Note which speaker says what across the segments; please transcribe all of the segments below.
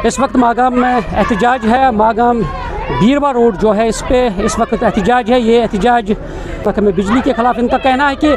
Speaker 1: इस वक्त मागाम में एहतजाज है। मागाम बीरवा रोड जो है इस पे इस वक्त एहतजाज है। ये एहतजाज में बिजली के ख़िलाफ़ इनका कहना है कि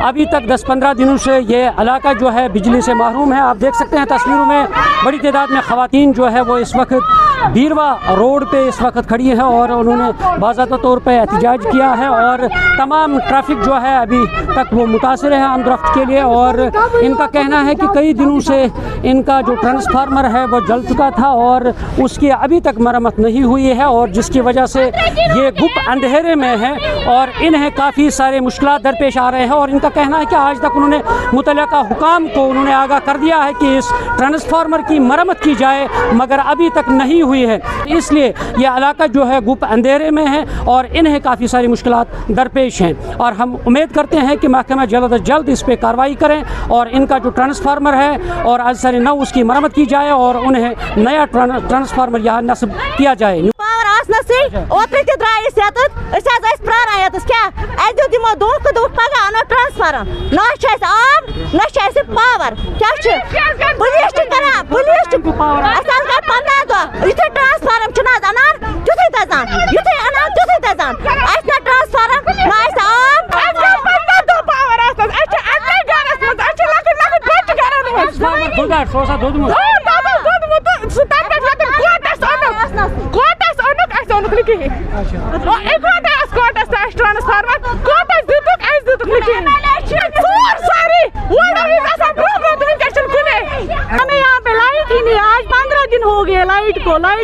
Speaker 1: अभी तक 10-15 दिनों से ये इलाका जो है बिजली से महरूम है। आप देख सकते हैं तस्वीरों में बड़ी तादाद में ख़वातीन जो है वो इस वक्त बीरवा रोड पे इस वक्त खड़ी है और उन्होंने बाज़ाब्ता तौर पे एहतजाज किया है और तमाम ट्रैफिक जो है अभी तक वो मुतासिर है आमदरफ्त के लिए। और इनका कहना है कि कई दिनों से इनका जो ट्रांसफार्मर है वो जल चुका था और उसकी अभी तक मरम्मत नहीं हुई है और जिसकी वजह से ये गुप अंधेरे में है और इन्हें काफ़ी सारे मुश्किलात दरपेश आ रहे हैं। और इनका कहना है कि आज तक उन्होंने मुतल्लिका हुकाम को उन्होंने आगाह कर दिया है कि इस ट्रांसफार्मर की मरम्मत की जाए मगर अभी तक नहीं हुई है। इसलिए यह इलाका जो है गुप अंधेरे में है और इन्हें काफ़ी सारी मुश्किलात दरपेश हैं और हम उम्मीद करते हैं कि महकमा जल्द अज जल्द इस पर कार्रवाई करें और इनका जो ट्रांसफार्मर है और आज सर नौ उसकी मरम्मत की जाए और उन्हें नया ट्रांसफार्मर यहाँ नस्ब किया जाए।
Speaker 2: हमें यहाँ पे लाइट ही नहीं, आज 15 दिन हो गए लाइट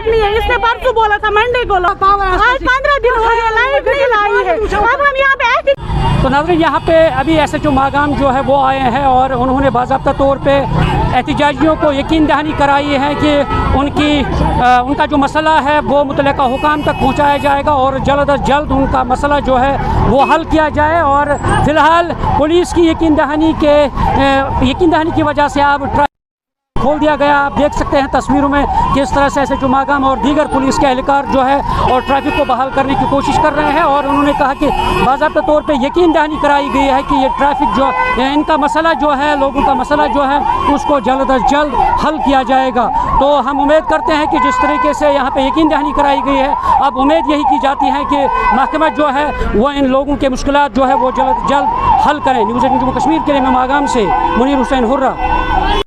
Speaker 2: नहीं है। इसने परसों बोला था मंडे को, आज 15 दिन हो गए लाइट नहीं लाई है। अब हम यहाँ पे
Speaker 1: तो नाज़रीन यहाँ पे अभी SHO मागाम जो है वो आए हैं और उन्होंने बाज़ाब्ता तौर पे एहतजाजियों को यकीन दहानी कराई है कि उनका जो मसला है वो मुतल्लिका हुकाम तक पहुँचाया जाएगा और जल्द अज जल्द उनका मसला जो है वो हल किया जाए। और फ़िलहाल पुलिस की यकीन दहानी की वजह से अब खोल दिया गया। आप देख सकते हैं तस्वीरों में किस तरह से SHO मागाम और दीगर पुलिस के एहलकार जो है और ट्रैफिक को बहाल करने की कोशिश कर रहे हैं और उन्होंने कहा कि बाज़ाब्ता तौर पे यकीन दहानी कराई गई है कि ये ट्रैफिक जो इनका मसला जो है लोगों का मसला जो है उसको जल्द अज जल्द हल किया जाएगा। तो हम उम्मीद करते हैं कि जिस तरीके से यहाँ पर यकीन दहानी कराई गई है अब उम्मीद यही की जाती है कि महकमा जो है वो इन लोगों के मुश्किलात जो है वो जल्द अज जल्द हल करें। न्यूज़ 18 जम्मू कश्मीर के लिए मैं मागाम से मुनीर हुसैन हुर्रा।